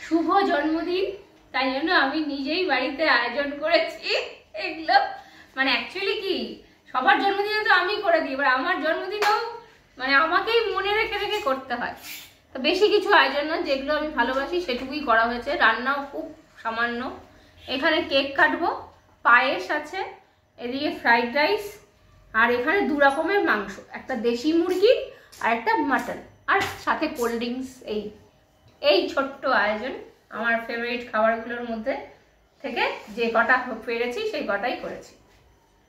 শুভ জন্মদিন, তাই জন্য আমি নিজেই বাড়িতে আয়োজন করেছি এগুলো। মানে অ্যাকচুয়ালি কি সবার জন্মদিনে তো আমি করে দিই, এবার আমার জন্মদিনেও মানে আমাকেই মনে রেখে রেখে করতে হয়। তো বেশি কিছু আয়োজন না, যেগুলো আমি ভালোবাসি সেটুকুই করা হয়েছে। রান্নাও খুব সামান্য। এখানে কেক কাটবো, পায়েস আছে, এদিকে ফ্রাইড রাইস, আর এখানে 2 রকমের মাংস, একটা দেশি মুরগির আর একটা মাটন, আর সাথে কোল্ড ড্রিঙ্কস। এই ছোট্ট আয়োজন আমার ফেভারিট খাবারগুলোর মধ্যে থেকে যে কটা পেরেছি সেই কটাই করেছি।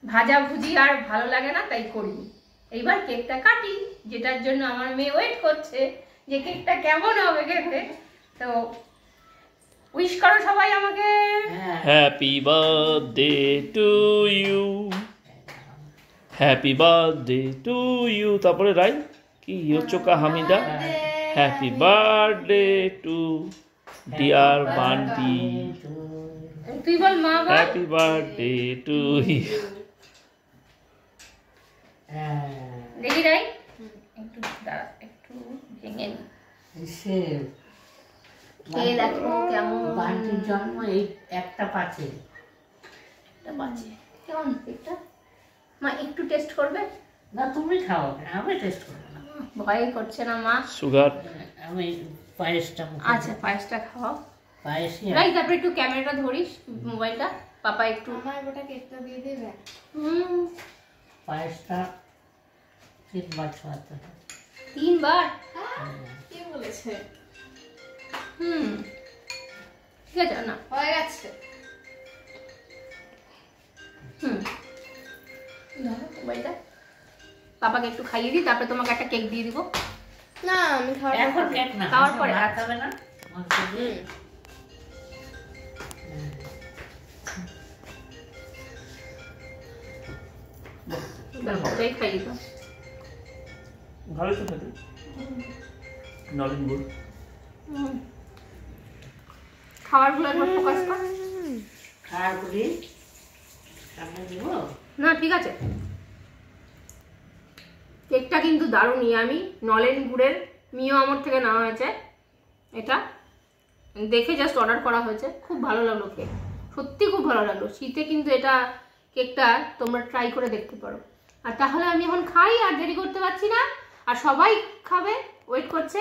ভাজা ভুজি আর ভালো লাগে না, তাই করিনি। এইবার কেকটা কাটি, যেটার জন্য আমার মেয়ে ওয়েট করছে যে কেকটা কেমন হবে খেতে। তো উইশ করো সবাই আমাকে। Happy birthday to you, happy birthday to you. তারপরে রাই কি ইয়োচোকা Hamida, happy birthday to dear Bunty, তুই বল মা বল। Happy birthday to you. দেখি রাই, একটু দাঁড়া, একটু ভেঙে নি। খেয়ে দেখো কেমন। বান্টির জন্ম এই একটা পাচ্ছে। কেমন এটা মা একটু টেস্ট করবে? না তুমি খাও, আমি টেস্ট করবো না, ভয় করছে না মা? সুগার। আমি পায়েসটা আচ্ছা পায়েসটা খাওয়াও। পায়েসই রাই, তারপরে একটু ক্যামেরাটা ধরিস, মোবাইলটা পাপা একটু। আমার গোটা কেকটা দিয়ে দেবে। পায়েসটা 3 বার খাওয়াতে হয়। 3 বার? কি বলেছে? ঠিক আছে না, হয়ে গেছে। মোবাইলটা পাপাকে একটু খাইয়ে দিই, তারপরে তোমাকে একটা কেক দিয়ে দিব। না আমি এখন কেক না, খাওয়ার পরে ভাত খাবে না, মাংস দিয়ে। ওটাই খাইয়ে দিও। ভালো তো খেতে, নলেন গুড়। খাবারগুলো একবার ফোকাস কর। খাওয়ার করি সামনে দিব না ঠিক আছে। কেকটা কিন্তু দারুণ ইয়ামি, নলেন গুড়ের, মিও আমার থেকে নেওয়া হয়েছে। এটা দেখে জাস্ট অর্ডার করা হয়েছে, খুব ভালো লাগলো কেক, সত্যি খুব ভালো লাগলো। শীতে কিন্তু এটা কেকটা তোমরা ট্রাই করে দেখতে পারো। আর তাহলে আমি এখন খাই, আর দেরি করতে পারছি না, আর সবাই খাবে, ওয়েট করছে।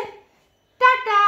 টাটা।